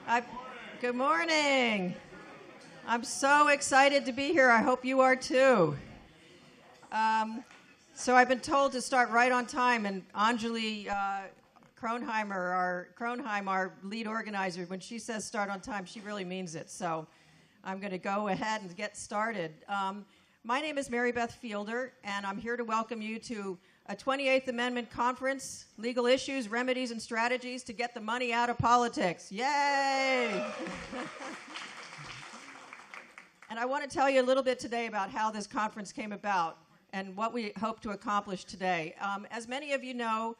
I, Good morning. I'm so excited to be here. I hope you are too. So I've been told to start right on time, and Anjali Kronheim, our lead organizer, when she says start on time, she really means it. So I'm going to go ahead and get started. My name is Mary-Beth Fielder, and I'm here to welcome you to a 28th Amendment conference, legal issues, remedies, and strategies to get the money out of politics. Yay! And I want to tell you a little bit today about how this conference came about and what we hope to accomplish today. As many of you know,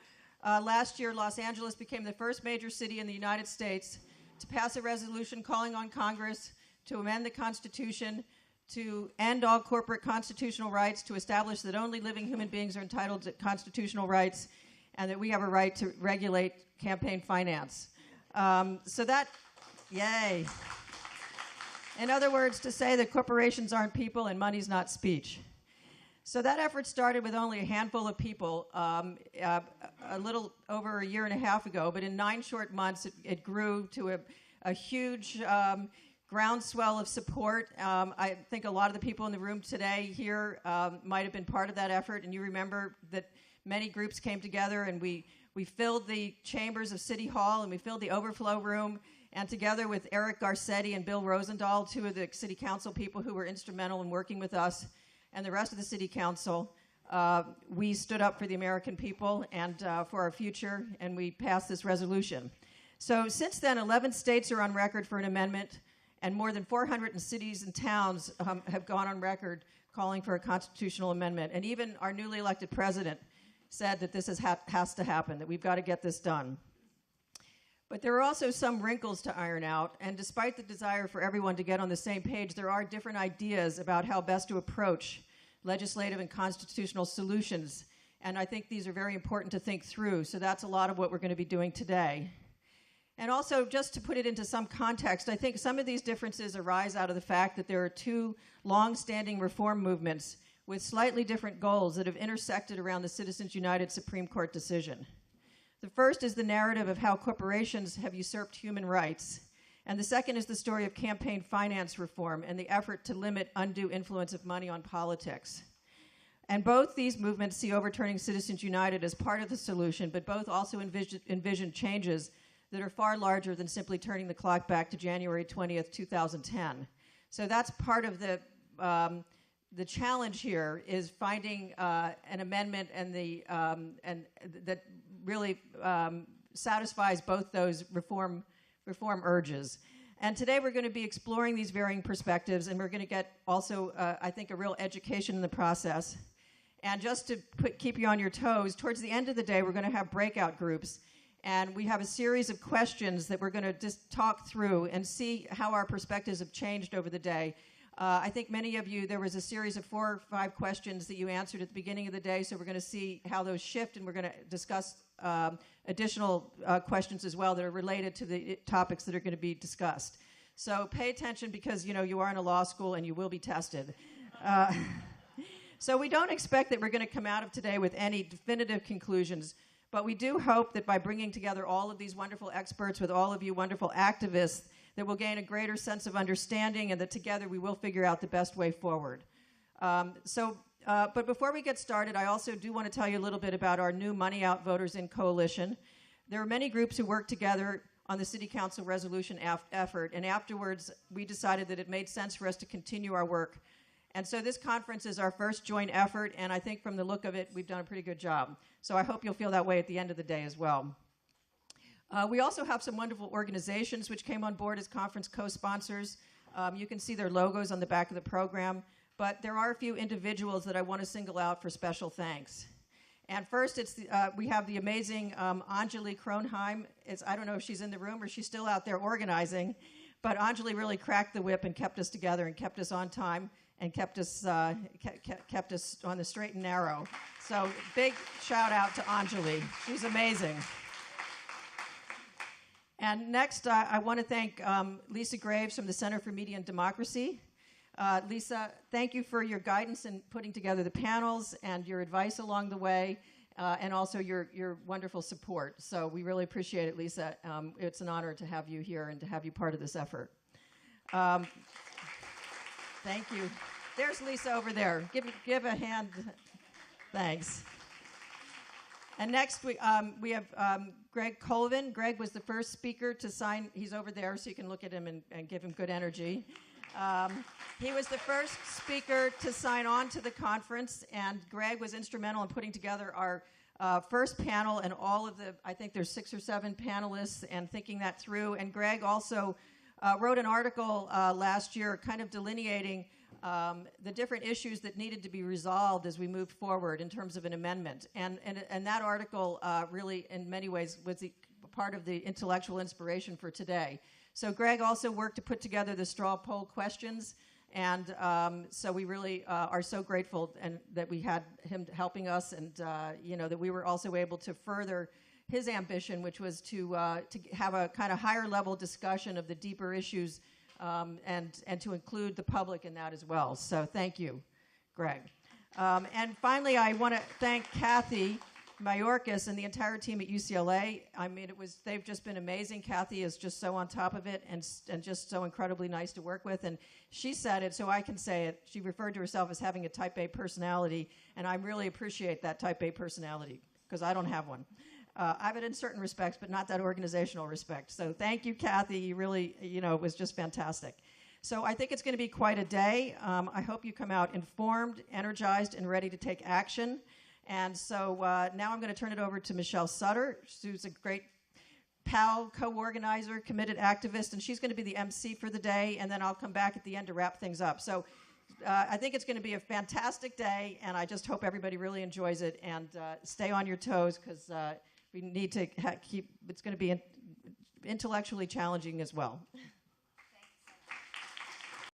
last year Los Angeles became the first major city in the United States to pass a resolution calling on Congress to amend the Constitution to end all corporate constitutional rights, to establish that only living human beings are entitled to constitutional rights, and that we have a right to regulate campaign finance. Yay. In other words, to say that corporations aren't people and money's not speech. So that effort started with only a handful of people a little over a year and a half ago, but in 9 short months it grew to a huge groundswell of support. I think a lot of the people in the room today here might have been part of that effort, and you remember that many groups came together and we filled the chambers of City Hall and we filled the overflow room, and together with Eric Garcetti and Bill Rosendahl, 2 of the city council people who were instrumental in working with us, and the rest of the city council, we stood up for the American people and for our future, and we passed this resolution. So since then, 11 states are on record for an amendment, and more than 400 cities and towns have gone on record calling for a constitutional amendment. And even our newly elected president said that this has to happen, that we've got to get this done. But there are also some wrinkles to iron out, and despite the desire for everyone to get on the same page, there are different ideas about how best to approach legislative and constitutional solutions. And I think these are very important to think through, so that's a lot of what we're going to be doing today. And also, just to put it into some context, I think some of these differences arise out of the fact that there are 2 long-standing reform movements with slightly different goals that have intersected around the Citizens United Supreme Court decision. The first is the narrative of how corporations have usurped human rights, and the second is the story of campaign finance reform and the effort to limit undue influence of money on politics. And both these movements see overturning Citizens United as part of the solution, but both also envision changes that are far larger than simply turning the clock back to January 20th, 2010. So that's part of the challenge here, is finding an amendment and that really satisfies both those reform urges. And today we're going to be exploring these varying perspectives, and we're going to get also, I think, a real education in the process. And just to keep you on your toes, towards the end of the day, we're going to have breakout groups. And we have a series of questions that we're going to just talk through and see how our perspectives have changed over the day. I think many of you, there was a series of 4 or 5 questions that you answered at the beginning of the day, so we're going to see how those shift, and we're going to discuss additional questions as well that are related to the topics that are going to be discussed. So pay attention, because you are in a law school and you will be tested. So we don't expect that we're going to come out of today with any definitive conclusions, but we do hope that by bringing together all of these wonderful experts with all of you wonderful activists, that we'll gain a greater sense of understanding, and that together we will figure out the best way forward. But before we get started, I also do want to tell you a little bit about our new Money Out Voters In Coalition. There are many groups who work together on the City Council resolution effort, and afterwards we decided that it made sense for us to continue our work. And so this conference is our first joint effort, and I think from the look of it, we've done a pretty good job. So I hope you'll feel that way at the end of the day as well. We also have some wonderful organizations which came on board as conference co-sponsors. You can see their logos on the back of the program, but there are a few individuals that I want to single out for special thanks. And first, we have the amazing Anjali Kronheim. I don't know if she's in the room or she's still out there organizing, but Anjali really cracked the whip and kept us together and kept us on time and kept us on the straight and narrow. So big shout out to Anjali. She's amazing. And next, I want to thank Lisa Graves from the Center for Media and Democracy. Lisa, thank you for your guidance in putting together the panels and your advice along the way. and also your wonderful support. So we really appreciate it, Lisa. It's an honor to have you here and to have you part of this effort. Thank you. There's Lisa over there. Give a hand. Thanks. And next we have Greg Colvin. Greg was the first speaker to sign. He's over there, so you can look at him and give him good energy. He was the first speaker to sign on to the conference, and Greg was instrumental in putting together our first panel and all of the, I think there's 6 or 7 panelists, and thinking that through. And Greg also wrote an article last year kind of delineating the different issues that needed to be resolved as we moved forward in terms of an amendment. And that article really, in many ways, was part of the intellectual inspiration for today. So Greg also worked to put together the straw poll questions, and so we really are so grateful and that we had him helping us, and that we were also able to further his ambition, which was to have a kind of higher level discussion of the deeper issues, and to include the public in that as well. So thank you, Greg. And finally, I want to thank Kathy Mayorkas and the entire team at UCLA. I mean, they've just been amazing. Kathy is just so on top of it and just so incredibly nice to work with. And she said it, so I can say it. She referred to herself as having a type A personality, and I really appreciate that type A personality because I don't have one. I have it in certain respects, but not that organizational respect. So thank you, Kathy. You really, it was just fantastic. So I think it's going to be quite a day. I hope you come out informed, energized, and ready to take action. And so now I'm going to turn it over to Michelle Sutter, who's a great pal, co-organizer, committed activist, and she's going to be the MC for the day, and then I'll come back at the end to wrap things up. So I think it's going to be a fantastic day, and I just hope everybody really enjoys it, and stay on your toes, because we need to keep, it's going to be intellectually challenging as well.